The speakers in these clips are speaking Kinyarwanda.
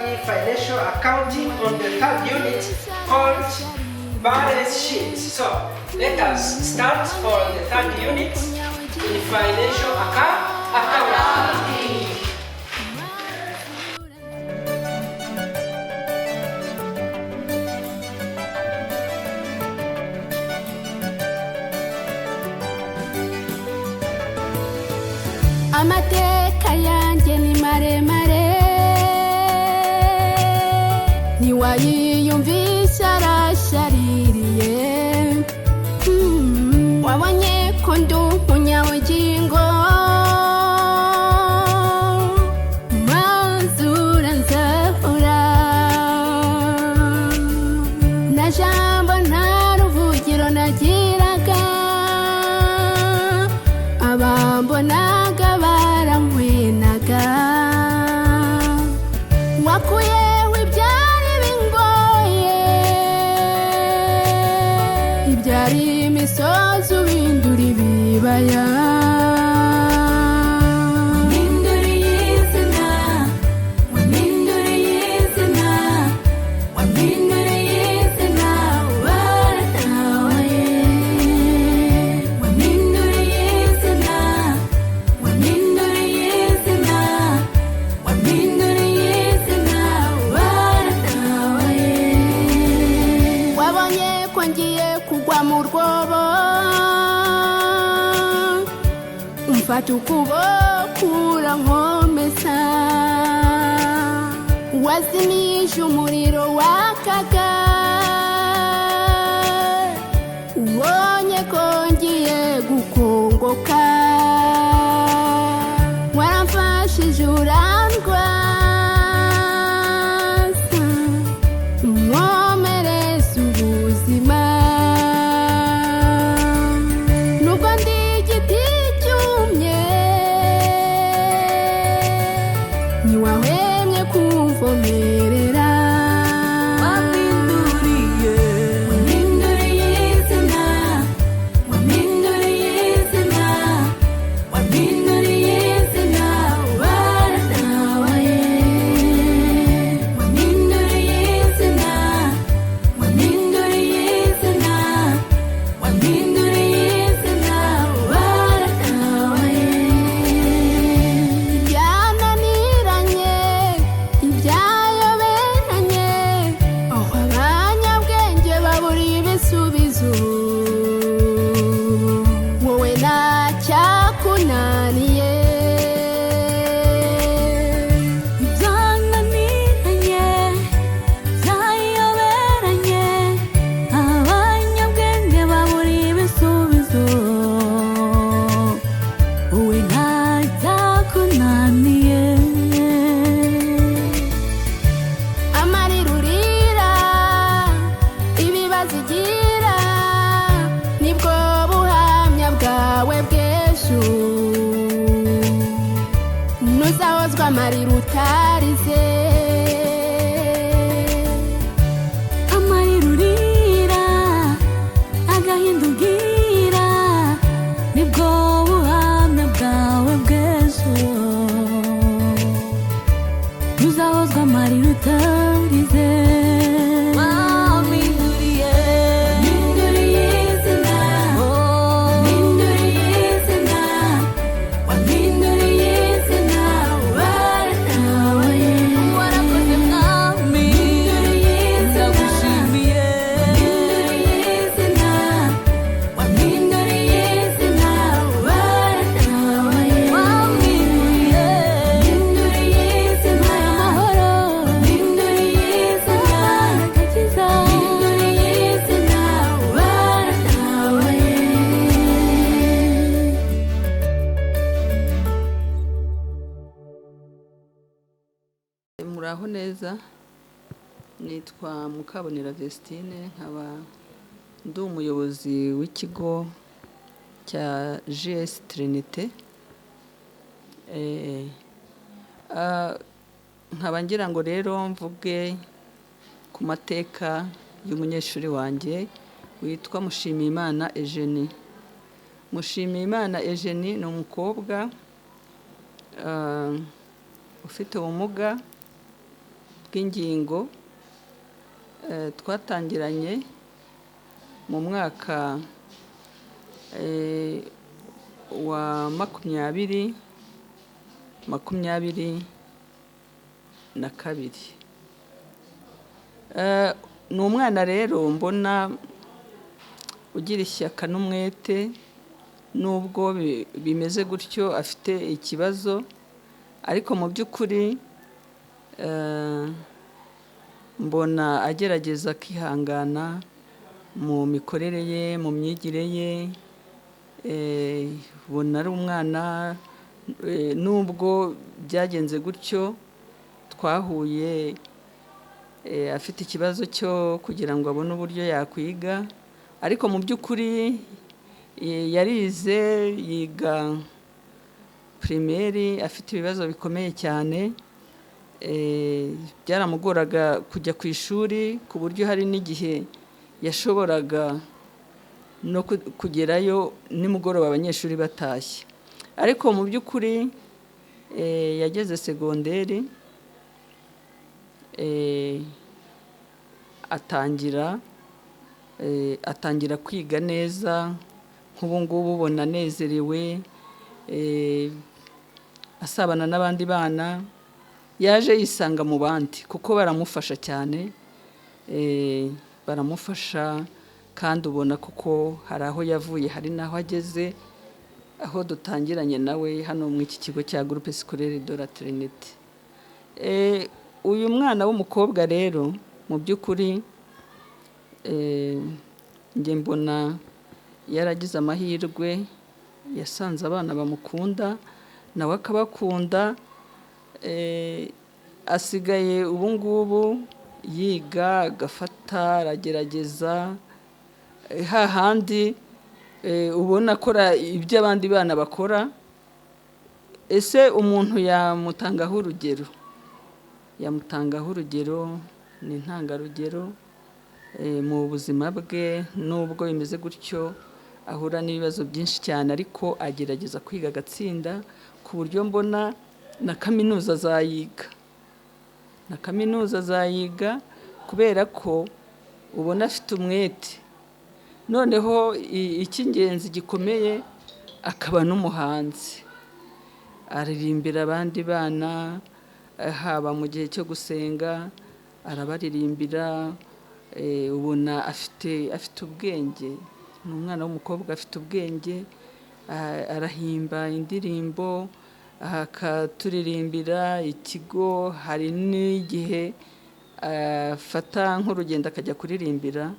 study financial accounting on the third unit called balance sheet. So let us start for the third unit in financial accounting. Amateka yanjye ni maremare ntiwayiyumvisha arashaririye wabonye ko ndi umunyabugingo maze uranzahura na jambo nta ruvugiro nagiraga abambonaga baramwenaga wakuyeho ibyari bingoye ibyari imisozi ubindura ibibaya mfata ukuboko urankomeza wazimije umuriro wakaga ubonye ko ngiye gukongoka waramfashije urandwaza umwomereza ubuzima nubwo ndi igiti niwahwemye kumvomerera Wampinduriye Wampinduriye izina Wampinduriye izina Wampinduriye izina waratawaye Wampinduriye izina Wampinduriye izina Wampinduriye izina waratawaye wowe ntacyakunaniye ibyananiranye byayoberanye abanyabwenge baburiye ibisubizo wowe ntacyakunaniye amarira urira ibibazo igira nibwo buhamya bwawe bw'ejo ntuzahozwa amarira utarize amarira urira agahinda ugira nibwo buhamya bwawe bw'ejo ntuzahozwa amarira utarize muraho neza nitwa Mukabonera Vestine nkaba ndi umuyobozi w'ikigo cya GS Trinité nkaba ngira ngo rero mvuge ku mateka y'umunyeshuri wanjye witwa Mushimiyimana Eugenie. Mushimiyimana Eugenie ni umukobwa ufite ubumuga bw'ingingo twatangiranye mu mwaka wa 2022. Ni umwana rero mbona ugira ishyaka n'umwete, nubwo bimeze gutyo afite ikibazo, ariko mu by'ukuri mbona agerageza akihangana mu mikorere ye, mu myigire ye. Ubona ari umwana, nubwo byagenze gutyo, twahuye afite ikibazo cyo kugira ngo abone uburyo yakwiga, ariko mu by'ukuri yarize, yiga primaire, afite ibibazo bikomeye cyane. Byaramugoraga kujya ku ishuri, ku buryo hari n'igihe yashoboraga no kugerayo nimugoroba abanyeshuri batashye. Ariko mu by'ukuri yageze segonderi, atangira kwiga neza. Nk'ubu ngubu ubona anezerewe, asabana n'abandi bana, yaje yisanga mu bandi kuko baramufasha cyane, baramufasha, kandi ubona kuko hari aho yavuye, hari n'aho ageze, aho dutangiranye nawe hano mu iki kigo cya Groupe Scolaire de la Trinité. Uyu mwana w'umukobwa rero mu by'ukuri njye mbona yaragize amahirwe, yasanze abana bamukunda, nawe akabakunda. Asigaye ubu ngubu yiga, agafata, aragerageza, hahandi ubona akora ibyo abandi bana bakora. Ese umuntu yamutangaho urugero, ni intangarugero mu buzima bwe. Nubwo bimeze gutyo, ahura n'ibibazo byinshi cyane, ariko agerageza kwiga agatsinda, ku buryo mbona na kaminuza azayiga, kubera ko ubona afite umwete. Noneho icy'ingenzi gikomeye, akaba n'umuhanzi, aririmbira abandi bana, haba mu gihe cyo gusenga arabaririmbira. Ubona afite ubwenge, ni umwana w'umukobwa afite ubwenge, arahimba indirimbo, akaturirimbira ikigo. Hari n'igihe afata nk'urugendo akajya kuririmbira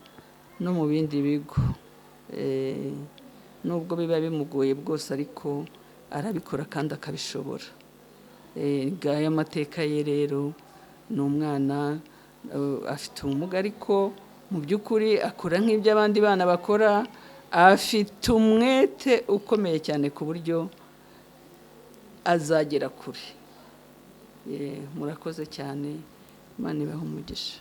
no mu bindi bigo, nubwo biba bimugoye bwose, ariko arabikora kandi akabishobora. Ngaya amateka ye rero. Ni umwana afite ubumuga, ariko mu by'ukuri akora nk'ibyo abandi bana bakora, afite umwete ukomeye cyane ku buryo azagera kure. Murakoze cyane, Imana ibahe umugisha.